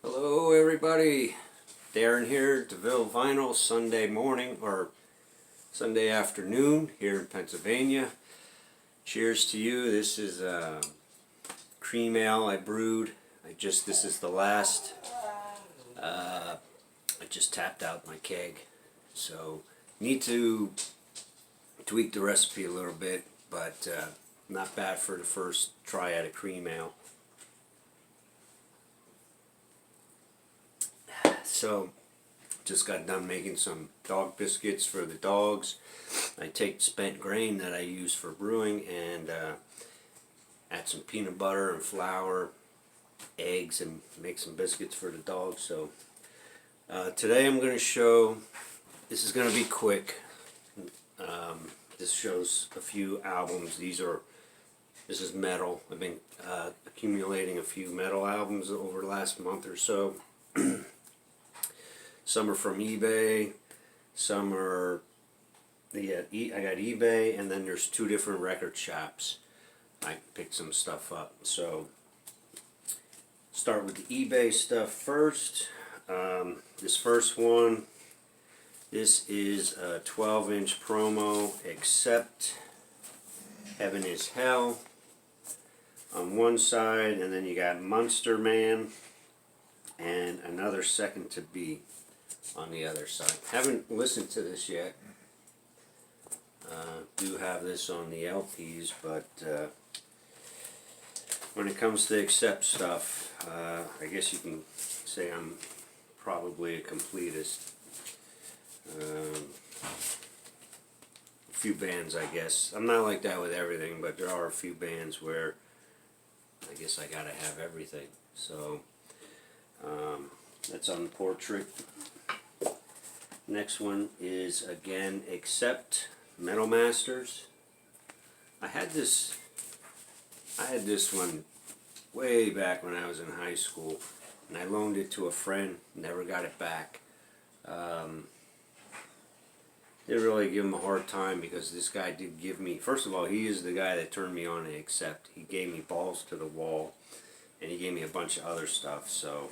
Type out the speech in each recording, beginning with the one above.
Hello everybody, Darren here, DeVille Vinyl, Sunday morning or Sunday afternoon here in Pennsylvania. Cheers to you. This is cream ale I brewed. This is the last. I just tapped out my keg, so need to tweak the recipe a little bit, but not bad for the first try at a cream ale. So, just got done making some dog biscuits for the dogs. I take spent grain that I use for brewing and add some peanut butter and flour, eggs, and make some biscuits for the dogs. So today I'm going to show, this is going to be quick. This shows a few albums. This is metal. I've been accumulating a few metal albums over the last month or so. Some are from eBay, some are, I got eBay, and then there's two different record shops. I picked some stuff up. So, start with the eBay stuff first. This first one, this is a 12-inch promo, Accept, Heaven is Hell on one side, and then you got Monster Man and Another Second to Be on the other side. Haven't listened to this yet. Do have this on the LPs, but when it comes to Accept stuff, I guess you can say I'm probably a completist. A few bands, I guess. I'm not like that with everything, but there are a few bands where I guess I gotta have everything. So that's on the Portrait. Next one is again Accept, Metal Masters. I had this one way back when I was in high school, and I loaned it to a friend. Never got it back. Didn't really give him a hard time because this guy did give me. First of all, he is the guy that turned me on to Accept. He gave me Balls to the Wall, and he gave me a bunch of other stuff. So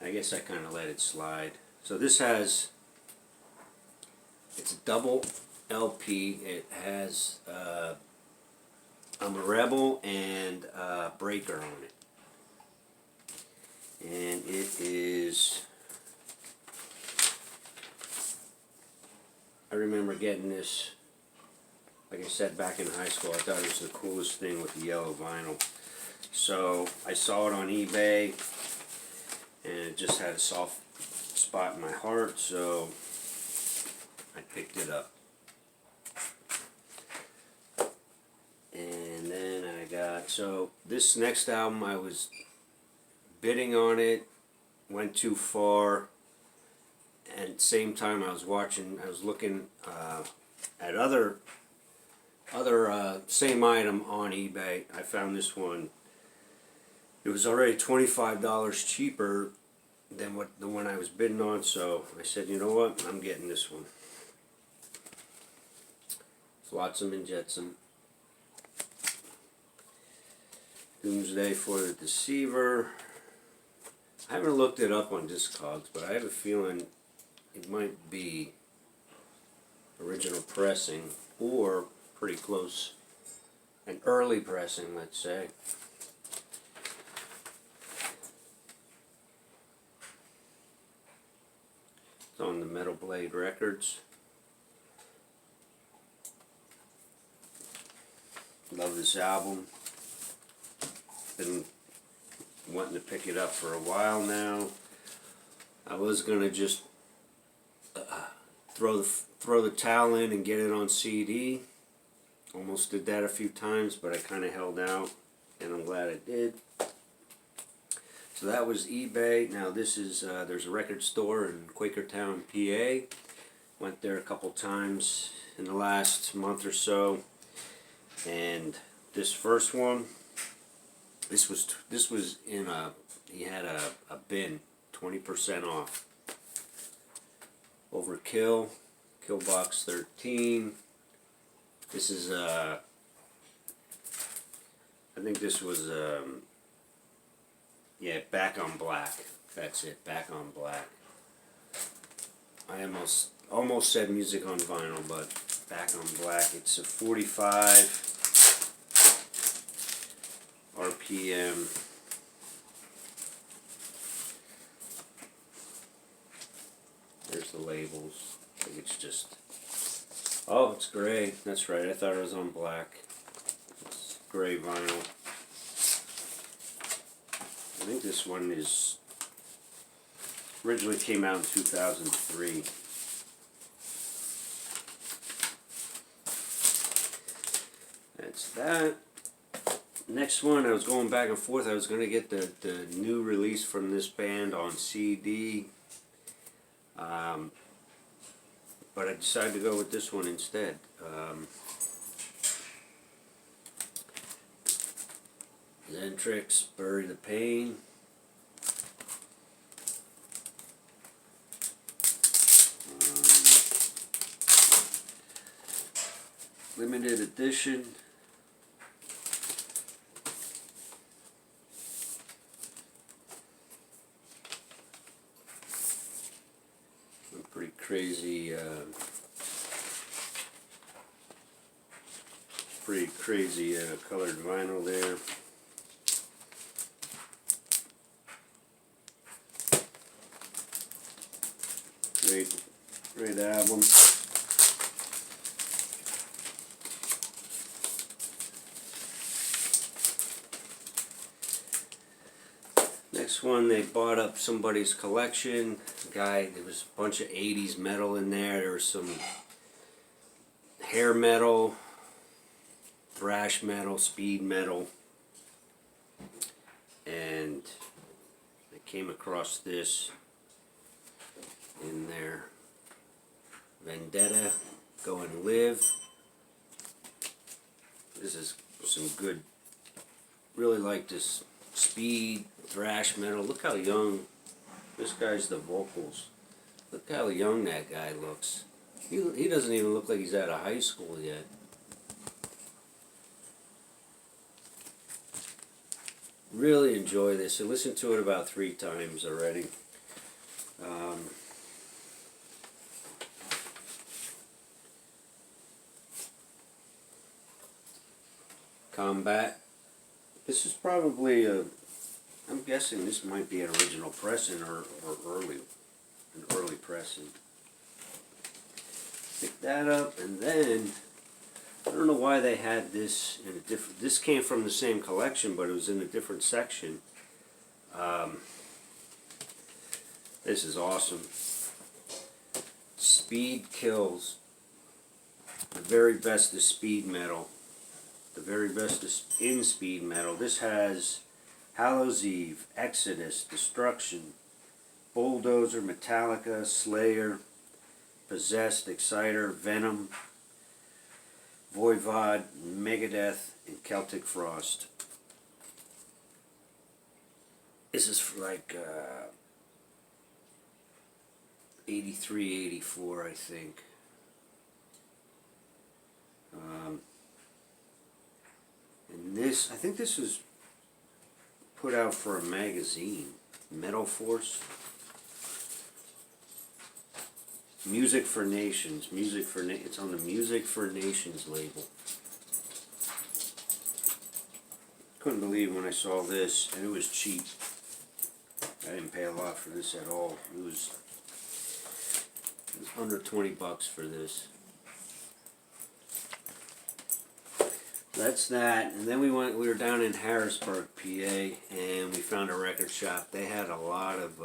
I guess I kind of let it slide. So this has, it's a double LP. It has I'm a Rebel and Breaker on it. And it is, I remember getting this, like I said, back in high school. I thought it was the coolest thing with the yellow vinyl. So I saw it on eBay, and it just had a soft spot in my heart, so I picked it up. And then I got, so this next album I was bidding on it, went too far, and at the same time I was looking at other same item on eBay. I found this one. It was already $25 cheaper than the one I was bidding on, so I said, you know what, I'm getting this one. Flotsam and Jetsam. Doomsday for the Deceiver. I haven't looked it up on Discogs, but I have a feeling it might be original pressing or pretty close, an early pressing, let's say. It's on the Metal Blade Records. Love this album. Been wanting to pick it up for a while now. I was gonna just throw the towel in and get it on CD. Almost did that a few times, but I kind of held out, and I'm glad I did. So that was eBay. Now this is, there's a record store in Quakertown, PA. Went there a couple times in the last month or so. And this first one, this was in he had a bin, 20% off. Overkill, Killbox 13. This is I think this was Yeah, Back on Black. That's it, Back on Black. I almost said Music on Vinyl, but Back on Black. It's a 45 RPM. There's the labels. I think it's just... Oh, it's gray. That's right. I thought it was on black. It's gray vinyl. I think this one is... originally came out in 2003. That's that. Next one, I was going back and forth. I was going to get the new release from this band on CD. But I decided to go with this one instead. Xentrix, Bury the Pain. Limited edition. Pretty crazy colored vinyl there. Great album. Next one, they bought up somebody's collection. There was a bunch of 80s metal in there. There was some hair metal, thrash metal, speed metal, and I came across this in there. Vendetta, Go and Live. This is some good, really like this speed, thrash metal. Look how young, this guy's the vocals. Look how young that guy looks. He doesn't even look like he's out of high school yet. Really enjoy this. I listened to it about 3 times already. Combat. This is probably I'm guessing this might be an original pressing or an early pressing. Pick that up, and then I don't know why they had this in a different. This came from the same collection, but it was in a different section. This is awesome. Speed Kills. The very best of speed metal. The very best in speed metal. This has Hallows Eve, Exodus, Destruction, Bulldozer, Metallica, Slayer, Possessed, Exciter, Venom, Voivod, Megadeth, and Celtic Frost. This is for like 83, 84, I think. And this, I think this was put out for a magazine, Metal Force. Music for Nations. It's on the Music for Nations label. Couldn't believe when I saw this, and it was cheap. I didn't pay a lot for this at all. It was under 20 bucks for this. That's that, and then we were down in Harrisburg, PA, and we found a record shop. They had a lot of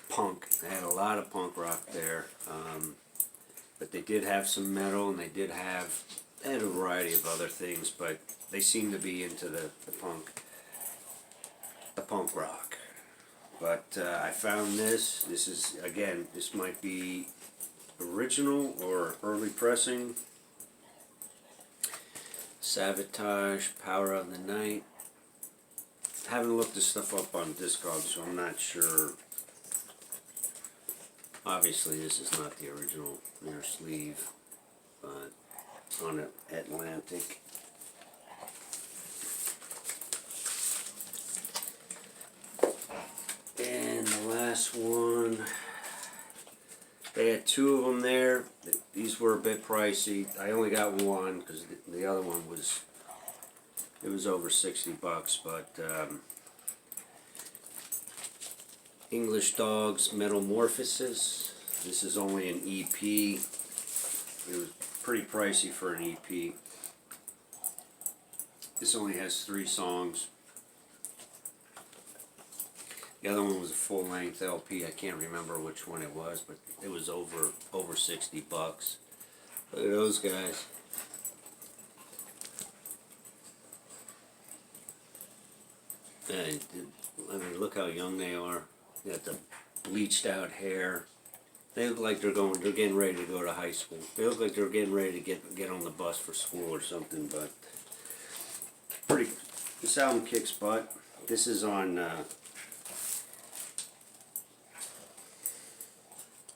punk. They had a lot of punk rock there, but they did have some metal, and they had a variety of other things, but they seemed to be into the punk rock. But I found this. This is, again, this might be original or early pressing. Sabotage, Power of the Night. I haven't looked this stuff up on Discogs, so I'm not sure. Obviously, this is not the original inner sleeve, but it's on Atlantic. got 2 of them there. These were a bit pricey. I only got one because the other one was, it was over $60, but English Dogs Metamorphosis. This is only an EP. It was pretty pricey for an EP. This only has 3 songs. The other one was a full-length LP. I can't remember which one it was, but it was over $60. Look at those guys. And I mean, look how young they are. They got the bleached out hair. They look like they're getting ready to go to high school. They look like they're getting ready to get on the bus for school or something. But this album kicks butt. This is on.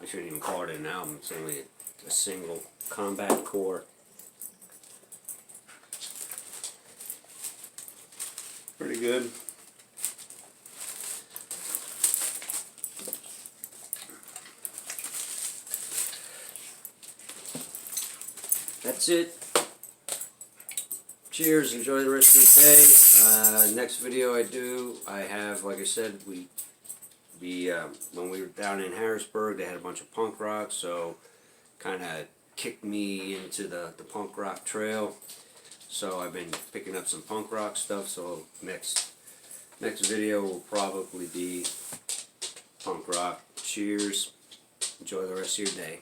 I shouldn't even call it an album. It's only a single. Combat Core. Pretty good. That's it. Cheers. Enjoy the rest of the day. Next video I do, I have, like I said, when we were down in Harrisburg, they had a bunch of punk rock, so kind of kicked me into the punk rock trail. So I've been picking up some punk rock stuff, so next video will probably be punk rock. Cheers. Enjoy the rest of your day.